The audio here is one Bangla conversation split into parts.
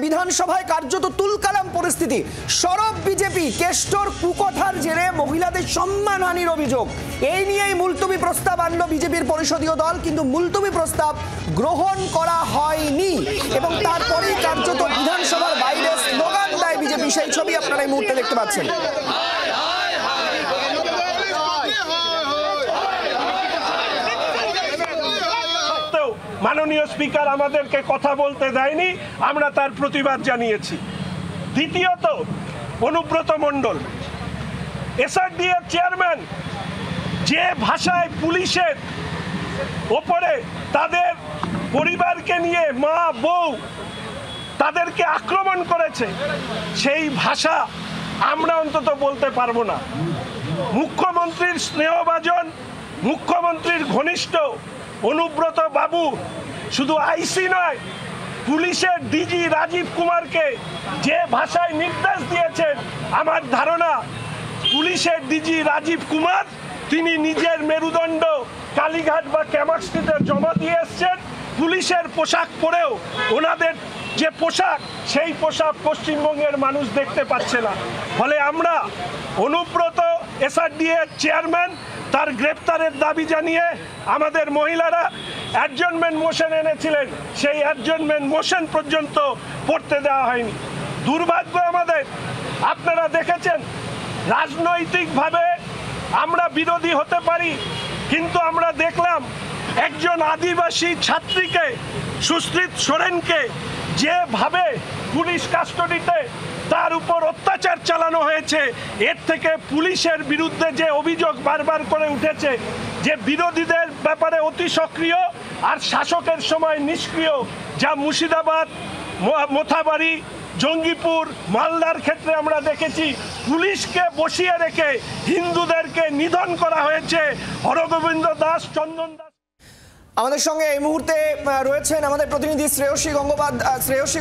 বিধানসভায় কার্যত তুলকালাম পরিস্থিতি। সরব বিজেপি, কেষ্টর কুকথার জেরে মহিলাদের সম্মানহানির অভিযোগ, এই নিয়েই মুলতবি প্রস্তাব আনলো বিজেপির পরিষদীয় দল, কিন্তু মুলতবি প্রস্তাব গ্রহণ করা হয়নি এবং তারপরেই কার্যত বিধানসভার বাইরে স্লোগান দেয় বিজেপি। সেই ছবি আপনারা এই মুহূর্তে দেখতে পাচ্ছেন। মাননীয় স্পিকার আমাদেরকে কথা বলতে দেয়নি, আমরা তার প্রতিবাদ জানিয়েছি। দ্বিতীয়ত, অনুব্রত মণ্ডল এসআরডিএর চেয়ারম্যান যে ভাষায় পুলিশের ওপরে তাদের পরিবারকে নিয়ে মা বউ তাদেরকে আক্রমণ করেছে, সেই ভাষা আমরা অন্তত বলতে পারবো না। মুখ্যমন্ত্রীর স্নেহভাজন, মুখ্যমন্ত্রীর ঘনিষ্ঠ অনুব্রত বাবু শুধু আইসি নয়, পুলিশের ডিজি রাজীব কুমারকে যে ভাষায় নির্দেশ দিয়েছেন, আমার ধারণা পুলিশের ডিজি রাজীব কুমার তিনি নিজের মেরুদণ্ড কালীঘাট বা ক্যামাক্সিতে জমা দিয়ে এসছেন। পুলিশের পোশাক পরেও ওনাদের যে পোশাক, সেই পোশাক পশ্চিমবঙ্গের মানুষ দেখতে পাচ্ছে না। ফলে আমরা অনুব্রত এসআরডিএর চেয়ারম্যান তার গ্রেপ্তারের দাবি জানিয়ে আমাদের মহিলারা অ্যাডজনমেন্ট মোশন এনেছিলেন, সেই অ্যাডজনমেন্ট মোশন পর্যন্ত পড়তে দেওয়া হয়নি। দুর্ভাগ্য আমাদের, আপনারা দেখেছেন রাজনৈতিকভাবে আমরা বিরোধী হতে পারি, কিন্তু আমরা দেখলাম একজন আদিবাসী ছাত্রীকে, সুশ্রীত সোরেনকে যেভাবে পুলিশ কাস্টডিতে তার উপর অত্যাচার চালানো হয়েছে, এর থেকে পুলিশের বিরুদ্ধে যে অভিযোগ বারবার করে উঠেছে যে বিরোধীদের ব্যাপারে অতি সক্রিয় আর শাসকের সময় নিষ্ক্রিয়, যা মুর্শিদাবাদ, মোথাবাড়ি, জঙ্গিপুর, মালদার ক্ষেত্রে আমরা দেখেছি, পুলিশকে বসিয়ে রেখে হিন্দুদেরকে নিধন করা হয়েছে। হরগোবিন্দ দাস, চন্দন দাস। আমাদের সঙ্গে এই মুহূর্তে রয়েছেন আমাদের প্রতিনিধি শ্রেয়সী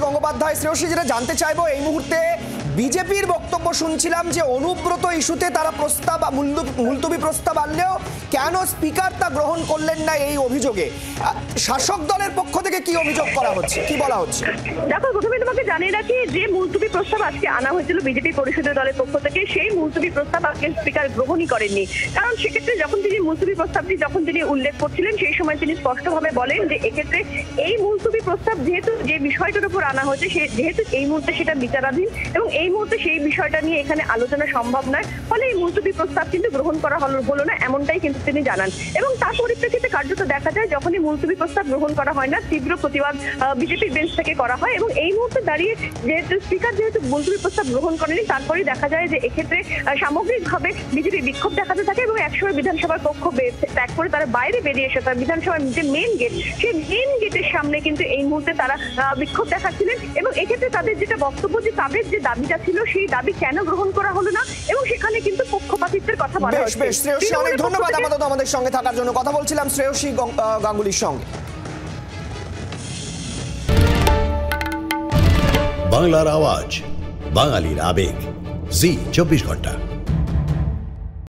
গঙ্গোপাধ্যায়। শ্রেয়সী, যেটা জানতে চাইবো, এই মুহূর্তে বিজেপির বক্তব্য শুনছিলাম যে অনুব্রত ইস্যুতে তারা প্রস্তাব মুলতবি প্রস্তাব আনলেও কেন স্পিকার তা গ্রহণ করলেন না, এই অভিযোগে শাসক দলের পক্ষ থেকে কি অভিযোগ করা হচ্ছে, কি বলা হচ্ছে? দেখো, প্রথমে তোমাকে জানিয়ে রাখি যে মুলতবি প্রস্তাব আজকে আনা হয়েছিল বিজেপি পরিষদীয় দলের পক্ষ থেকে, সেই মুলতবি প্রস্তাব আজকে স্পিকার গ্রহণই করেননি। কারণ সেক্ষেত্রে যখন তিনি মুলতবি প্রস্তাবটি তিনি উল্লেখ করছিলেন, সেই সময় তিনি স্পষ্টভাবে বলেন যে এক্ষেত্রে এই মুলতবি প্রস্তাব যেহেতু যে বিষয়টার উপর আনা হয়েছে, যেহেতু এই মুহূর্তে সেটা বিচারাধীন এবং এই মুহূর্তে সেই বিষয়টা নিয়ে এখানে আলোচনা সম্ভব নয়, ফলে এই মুলতবি প্রস্তাব কিন্তু গ্রহণ করা হলো না, এমনটাই কিন্তু তিনি জানান। এবং তার পরিপ্রেক্ষিতে কার্যত দেখা যায় যখনই মুলতবি প্রস্তাব গ্রহণ করা হয় না, তীব্র প্রতিবাদ বিজেপির বেঞ্চ থেকে করা হয় এবং এই মুহূর্তে দাঁড়িয়ে যেহেতু স্পিকার মুলতবি প্রস্তাব গ্রহণ করেনি, তারপরেই দেখা যায় যে এক্ষেত্রে সামগ্রিকভাবে বিজেপি বিক্ষোভ দেখাতে থাকে এবং একসময় বিধানসভার কক্ষ ত্যাগ করে তারা বাইরে বেরিয়ে এসে তারা বিধানসভার যে মেন গেট, সেই মেন গেটের সামনে কিন্তু এই মুহূর্তে তারা বিক্ষোভ দেখাচ্ছিলেন এবং এক্ষেত্রে তাদের যেটা বক্তব্য যে তাদের যে দাবিটা ছিল, সেই দাবি কেন গ্রহণ করা হলো না এবং সেখানে কিন্তু পক্ষপাতিত্বের কথা বলা হচ্ছে। বেশ, শ্রেয়সী, অনেক ধন্যবাদ আমাদের সঙ্গে থাকার জন্য। কথা বলছিলাম শ্রেয়সী গাঙ্গুলির সঙ্গে। বাংলার আওয়াজ, বাঙালির আবেগ, জি 24 ঘন্টা।